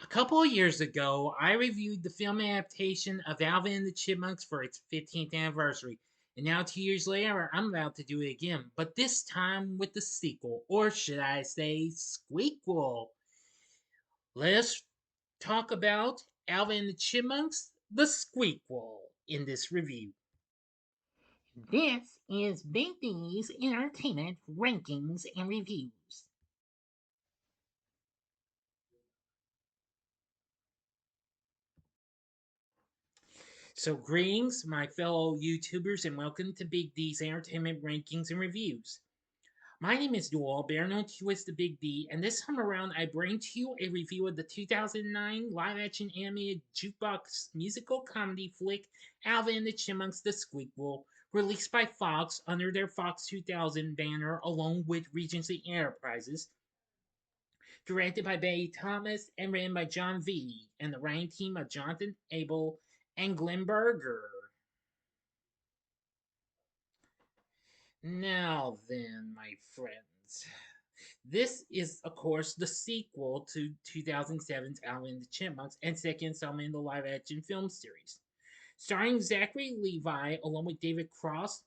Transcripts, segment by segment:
A couple of years ago, I reviewed the film adaptation of Alvin and the Chipmunks for its 15th anniversary. And now, 2 years later, I'm about to do it again, but this time with the sequel, or should I say, Squeakquel. Let's talk about Alvin and the Chipmunks, the Squeakquel, in this review. This is Big D's Entertainment Rankings and Reviews. So, greetings, my fellow YouTubers, and welcome to Big D's Entertainment Rankings and Reviews. My name is Dual, better known to you as the Big D, and this time around I bring to you a review of the 2009 live-action animated jukebox musical comedy flick Alvin and the Chipmunks: The Squeakquel, released by Fox under their Fox 2000 banner along with Regency Enterprises, directed by Betty Thomas and written by John V. and the writing team of Jonathan Abel and Glenn Berger. Now then, my friends. This is, of course, the sequel to 2007's Alvin and the Chipmunks and second installment in the live action film series. Starring Zachary Levi along with David Cross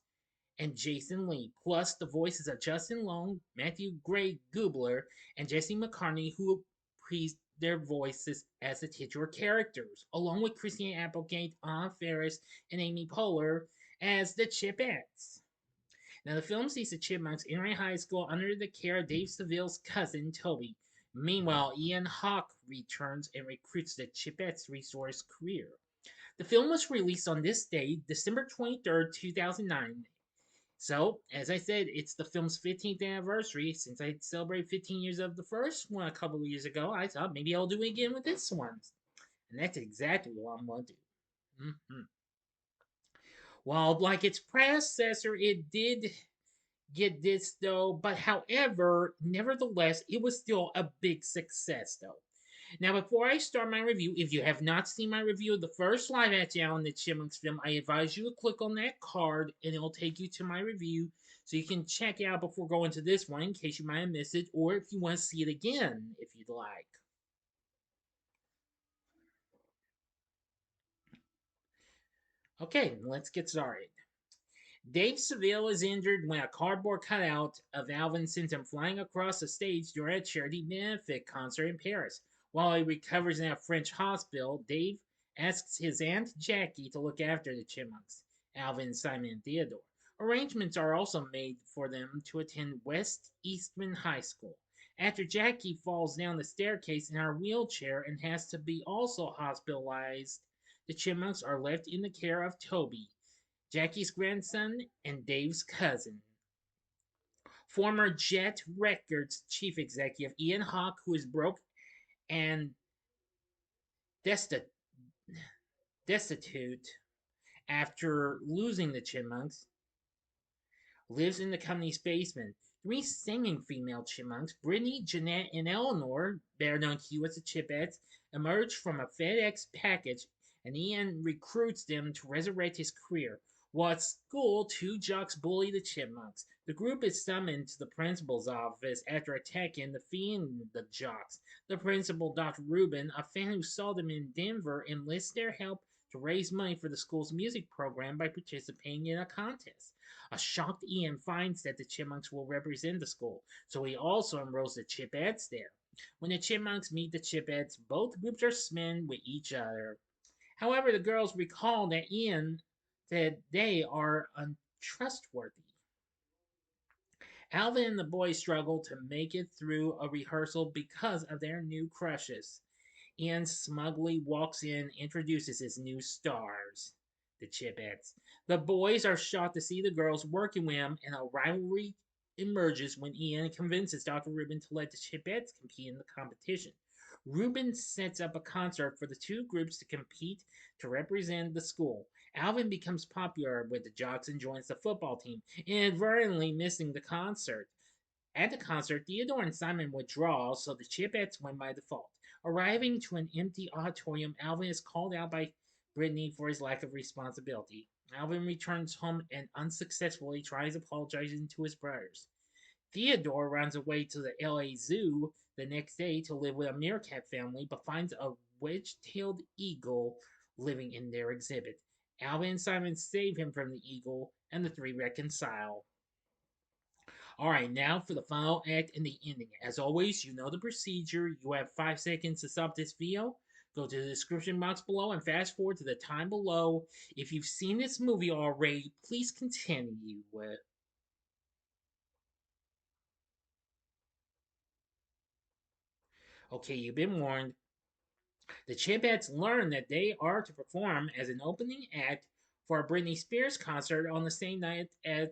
and Jason Lee, plus the voices of Justin Long, Matthew Gray Gubler, and Jesse McCartney, who reprised their voices as the titular characters, along with Christina Applegate, Faris and Amy Poehler as the Chipettes. Now, the film sees the Chipmunks entering high school under the care of Dave Seville's cousin, Toby. Meanwhile, Ian Hawke returns and recruits the Chipettes to restore his career. The film was released on this day, December 23rd, 2009. So, as I said, it's the film's 15th anniversary. Since I celebrated 15 years of the first one a couple of years ago, I thought maybe I'll do it again with this one. And that's exactly what I'm going to do. Mm-hmm. Well, like its predecessor, it did get this though, but however, nevertheless, it was still a big success though. Now, before I start my review, if you have not seen my review of the first live action Alvin and the Chipmunks film, I advise you to click on that card and it'll take you to my review so you can check it out before going to this one in case you might have missed it or if you want to see it again if you'd like. Okay, let's get started. Dave Seville is injured when a cardboard cutout of Alvin sends him flying across the stage during a charity benefit concert in Paris. While he recovers in a French hospital, Dave asks his Aunt Jackie to look after the Chipmunks, Alvin, Simon, and Theodore. Arrangements are also made for them to attend West Eastman High School. After Jackie falls down the staircase in her wheelchair and has to be also hospitalized, the Chipmunks are left in the care of Toby, Jackie's grandson, and Dave's cousin. Former Jet Records chief executive Ian Hawke, who is broke and destitute after losing the Chipmunks, lives in the company's basement. Three singing female chipmunks, Brittany, Jeanette, and Eleanor, better known to you as the Chipettes, emerge from a FedEx package, and Ian recruits them to resurrect his career. While at school, two jocks bully the Chipmunks. The group is summoned to the principal's office after attacking and defeating the jocks. The principal, Dr. Rubin, a fan who saw them in Denver, enlists their help to raise money for the school's music program by participating in a contest. A shocked Ian finds that the Chipmunks will represent the school, so he also enrolls the Chipettes there. When the Chipmunks meet the Chipettes, both groups are smitten with each other. However, the girls recall that Ian said they are untrustworthy. Alvin and the boys struggle to make it through a rehearsal because of their new crushes. Ian smugly walks in, introduces his new stars, the Chipettes. The boys are shocked to see the girls working with him, and a rivalry emerges when Ian convinces Dr. Rubin to let the Chipettes compete in the competition. Rubin sets up a concert for the two groups to compete to represent the school. Alvin becomes popular with the jocks and joins the football team, inadvertently missing the concert. At the concert, Theodore and Simon withdraw, so the Chipettes win by default. Arriving to an empty auditorium, Alvin is called out by Brittany for his lack of responsibility. Alvin returns home and unsuccessfully tries apologizing to his brothers. Theodore runs away to the LA Zoo the next day to live with a meerkat family, but finds a wedge-tailed eagle living in their exhibit. Alvin and Simon save him from the eagle, and the three reconcile. All right, now for the final act and the ending. As always, you know the procedure. You have 5 seconds to stop this video. Go to the description box below and fast forward to the time below. If you've seen this movie already, please continue. Okay, you've been warned. The Chipettes learn that they are to perform as an opening act for a Britney Spears concert on the same night as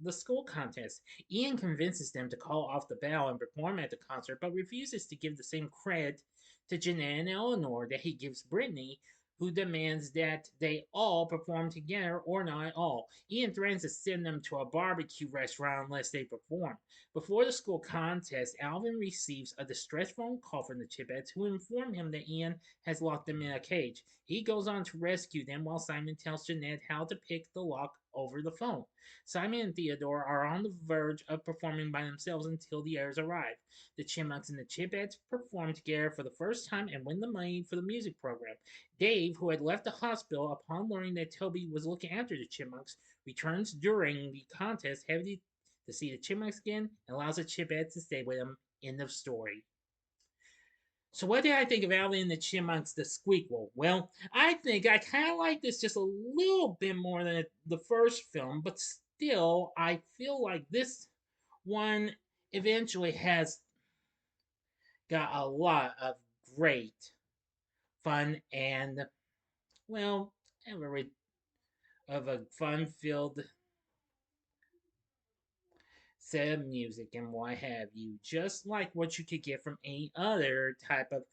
the school contest. Ian convinces them to call off the bell and perform at the concert, but refuses to give the same credit to Jeanette and Eleanor that he gives Britney, who demands that they all perform together or not at all. Ian threatens to send them to a barbecue restaurant unless they perform. Before the school contest, Alvin receives a distress phone call from the Chipettes, who inform him that Ian has locked them in a cage. He goes on to rescue them while Simon tells Jeanette how to pick the lock over the phone. Simon and Theodore are on the verge of performing by themselves until the heirs arrive. The Chipmunks and the Chipettes perform together for the first time and win the money for the music program. Dave, who had left the hospital upon learning that Toby was looking after the Chipmunks, returns during the contest, heavy to see the Chipmunks again, and allows the Chipettes to stay with him. End of story. So what did I think of Alvin and the Chipmunks, the Squeakquel? Well, I think I kind of like this just a little bit more than the first film, but still, I feel like this one eventually has got a lot of great fun and, well, of a fun-filled set of music and what have you, just like what you could get from any other type of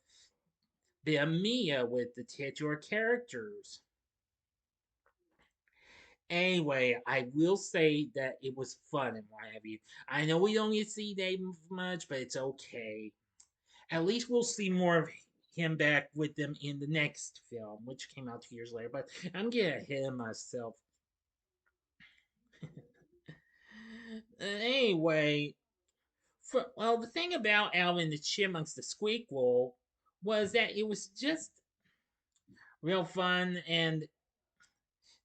Mia with the titular characters. Anyway, I will say that it was fun and what have you. I know we don't get to see Dave much, but it's okay. At least we'll see more of him back with them in the next film, which came out 2 years later. But I'm getting ahead of myself. Anyway, well, the thing about Alvin the Chipmunks, the Squeakquel, was that it was just real fun, and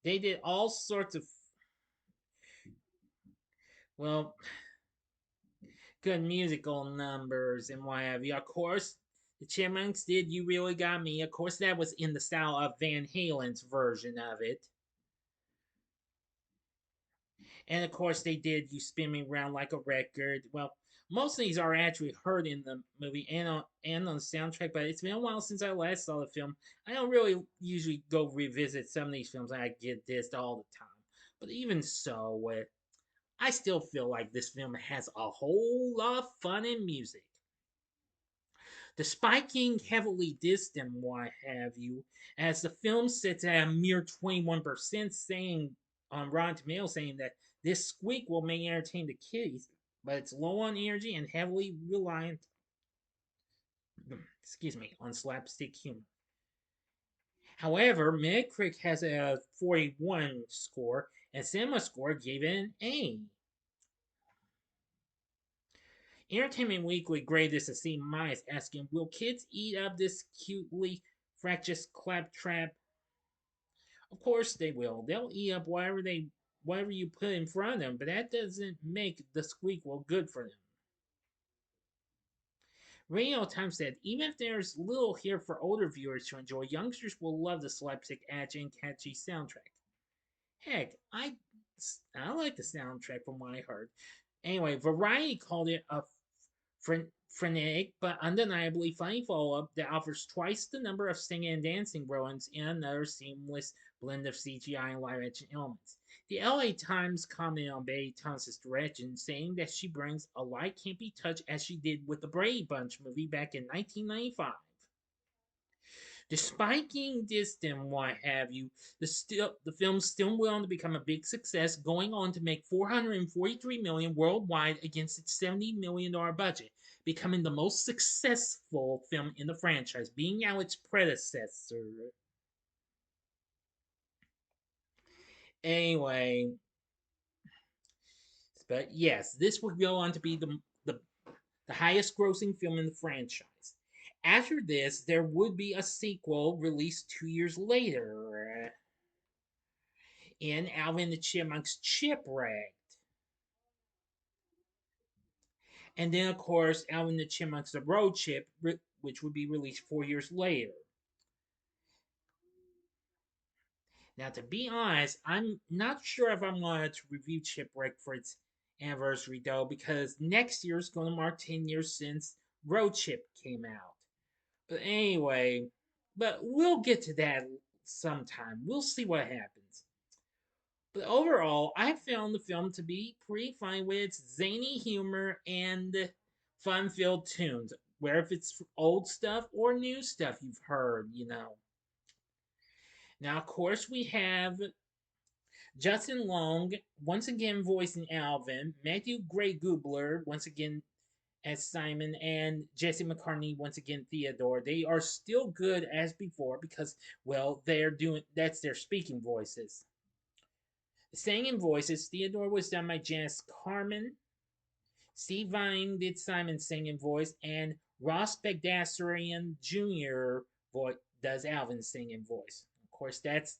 they did all sorts of, well, good musical numbers and what have you. Of course, the Chipmunks did You Really Got Me. Of course, that was in the style of Van Halen's version of it. And of course, they did You Spin Me Round Like a Record. Well, most of these are actually heard in the movie and on the soundtrack, but it's been a while since I last saw the film. I don't really usually go revisit some of these films. I get this all the time. But even so, I still feel like this film has a whole lot of fun and music. Despite being heavily dissed and what have you, as the film sits at a mere 21%, saying on Rotten Tomatoes saying that this squeak will may entertain the kiddies, but it's low on energy and heavily reliant, excuse me, on slapstick humor. However, Metacritic has a 41 score, and Cinema Score gave it an A. Entertainment Weekly graded this a C minus, asking, "Will kids eat up this cutely fractious claptrap?" Of course they will. They'll eat up whatever you put in front of them, but that doesn't make the Squeakquel good for them. Radio Times said, even if there's little here for older viewers to enjoy, youngsters will love the slapstick action and catchy soundtrack. Heck, I like the soundtrack from what I heard. Anyway, Variety called it a frenetic but undeniably funny follow-up that offers twice the number of singing and dancing brilliance in another seamless blend of CGI and live-action elements. The LA Times commented on Betty Thomas's direction, saying that she brings a light campy touch as she did with the Brady Bunch movie back in 1995. Despite being distant and what have you, the film still went on to become a big success, going on to make $443 million worldwide against its $70 million budget, becoming the most successful film in the franchise, being out its predecessor. Anyway, but yes, this would go on to be the the highest grossing film in the franchise. After this, there would be a sequel released 2 years later in Alvin the Chipmunks Chipwrecked. And then, of course, Alvin the Chipmunks The Road Chip, which would be released 4 years later. Now, to be honest, I'm not sure if I'm going to review Chipwreck for its anniversary, though, because next year is going to mark 10 years since Road Chip came out. But anyway, but we'll get to that sometime. We'll see what happens. But overall, I found the film to be pretty funny with its zany humor and fun-filled tunes. Where if it's old stuff or new stuff you've heard. Now, of course, we have Justin Long once again voicing Alvin, Matthew Gray Gubler once again as Simon, and Jesse McCartney once again Theodore. They are still good as before because, well, that's their speaking voices. The singing voices, Theodore was done by Janice Carmen. Steve Vine did Simon's singing voice, and Ross Bagdasarian Jr. does Alvin's singing voice. Of course, that's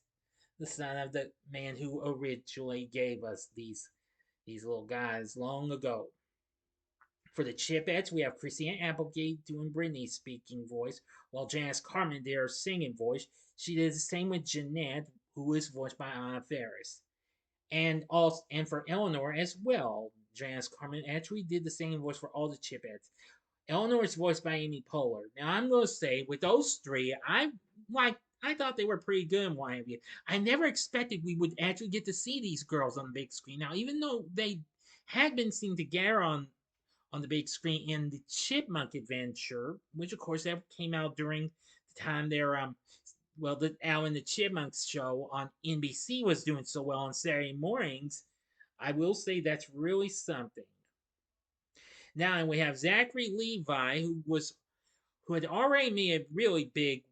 the son of the man who originally gave us these little guys long ago. For the Chipettes, we have Christina Applegate doing Brittany's speaking voice, while Janice Carmen did her singing voice. She did the same with Jeanette, who is voiced by Anna Faris. And for Eleanor as well, Janice Carmen actually did the singing voice for all the Chipettes. Eleanor is voiced by Amy Poehler. Now I'm gonna say with those three, I thought they were pretty good in YMV. I never expected we would actually get to see these girls on the big screen. Now, even though they had been seen together on the big screen in the Chipmunk Adventure, which of course that came out during the time the Alvin the Chipmunks show on NBC was doing so well on Saturday mornings. I will say that's really something. Now, and we have Zachary Levi, who had already made a really big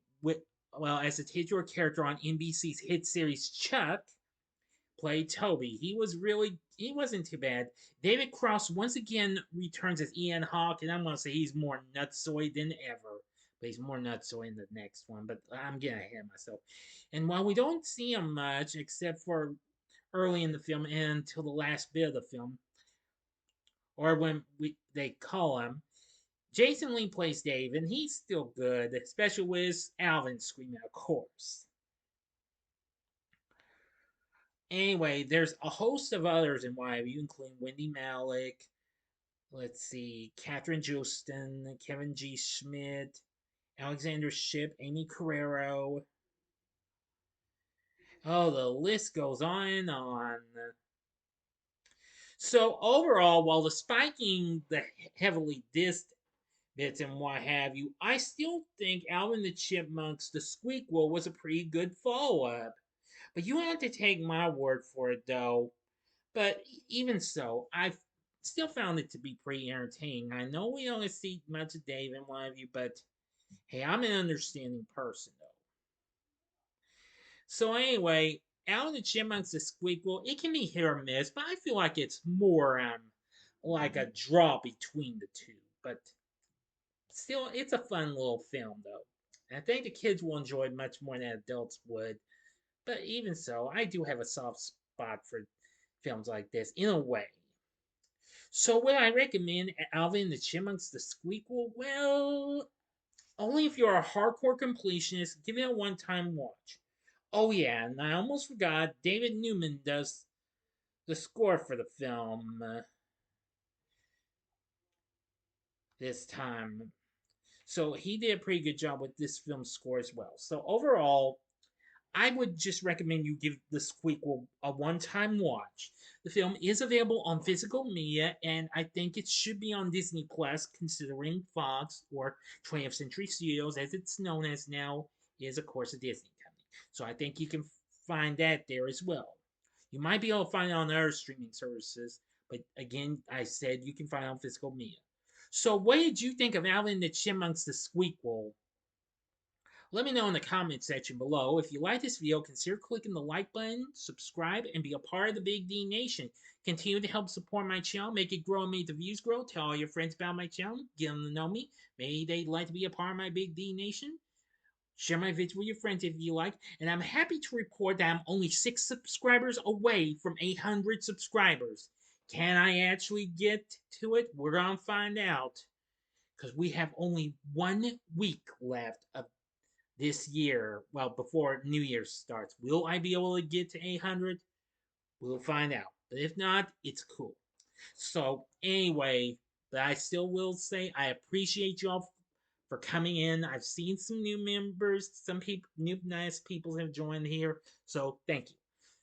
as a titular character on NBC's hit series Chuck, played Toby. He wasn't too bad. David Cross once again returns as Ian Hawke, and I'm gonna say he's more nutsoid than ever. But he's more nutsoid in the next one. But I'm getting ahead of myself. And while we don't see him much, except for early in the film and until the last bit of the film, or when they call him, Jason Lee plays Dave, and he's still good, especially with Alvin screaming, of course. Anyway, there's a host of others in YMU, including Wendy Malick, let's see, Catherine Justin, Kevin G. Schmidt, Alexander Shipp, Amy Carrero. Oh, the list goes on and on. So overall, while spiking the heavily dissed bits and what have you, I still think Alvin the Chipmunks, the Squeakquel, was a pretty good follow-up. But you have to take my word for it, though. But even so, I still found it to be pretty entertaining. I know we don't see much of Dave and what have you, but hey, I'm an understanding person, though. So anyway, Alvin the Chipmunks, the Squeakquel, it can be hit or miss, but I feel like it's more like a draw between the two. But still, it's a fun little film, though. And I think the kids will enjoy it much more than adults would. But even so, I do have a soft spot for films like this, in a way. So would I recommend Alvin the Chipmunks the Squeakquel? Well, only if you're a hardcore completionist, give it a one-time watch. Oh yeah, and I almost forgot, David Newman does the score for the film this time. So he did a pretty good job with this film's score as well. So overall, I would just recommend you give the Squeakquel a one-time watch. The film is available on physical media, and I think it should be on Disney Plus, considering Fox, or 20th Century Studios, as it's known as now, is of course a Disney company. So I think you can find that there as well. You might be able to find it on other streaming services, but again, I said you can find it on physical media. So what did you think of Alvin the Chipmunks the Squeakquel? Let me know in the comment section below. If you like this video, consider clicking the like button, subscribe, and be a part of the Big D Nation. Continue to help support my channel, make it grow and make the views grow. Tell all your friends about my channel, get them to know me. Maybe they'd like to be a part of my Big D Nation. Share my vids with your friends if you like. And I'm happy to report that I'm only 6 subscribers away from 800 subscribers. Can I actually get to it? We're going to find out. Because we have only 1 week left of this year, well, before New Year's starts. Will I be able to get to 800? We'll find out. But if not, it's cool. So, anyway, but I still will say I appreciate y'all for coming in. I've seen some new members, some people, new nice people have joined here. So, thank you.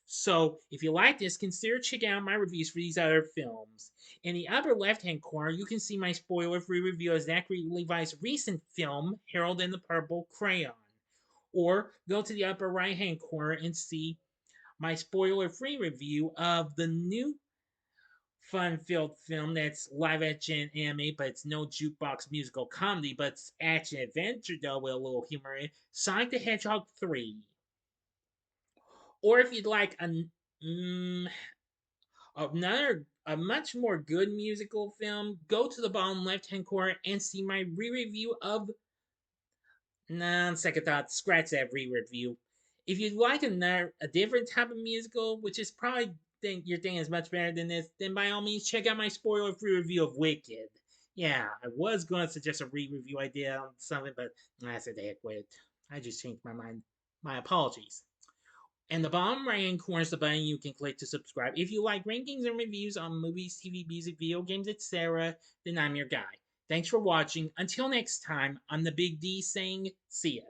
So, if you like this, consider checking out my reviews for these other films. In the upper left-hand corner, you can see my spoiler-free review of Zachary Levi's recent film, Harold and the Purple Crayon. Or go to the upper right-hand corner and see my spoiler-free review of the new fun-filled film that's live-action anime, but it's no jukebox musical comedy, but it's action-adventure, though, with a little humor in it, Sonic the Hedgehog 3. Or if you'd like a much more good musical film, go to the bottom left-hand corner and see my re-review of... Nah, on second thought, scratch that re-review. If you'd like a different type of musical, which is probably your thing is much better than this, then by all means check out my spoiler-free review of Wicked. Yeah, I was going to suggest a re-review idea on something, but I said the heck with it. I just changed my mind. My apologies. And the bottom right-hand corner is the button you can click to subscribe. If you like rankings and reviews on movies, TV, music, video games, etc., then I'm your guy. Thanks for watching. Until next time, I'm the Big D saying, see ya.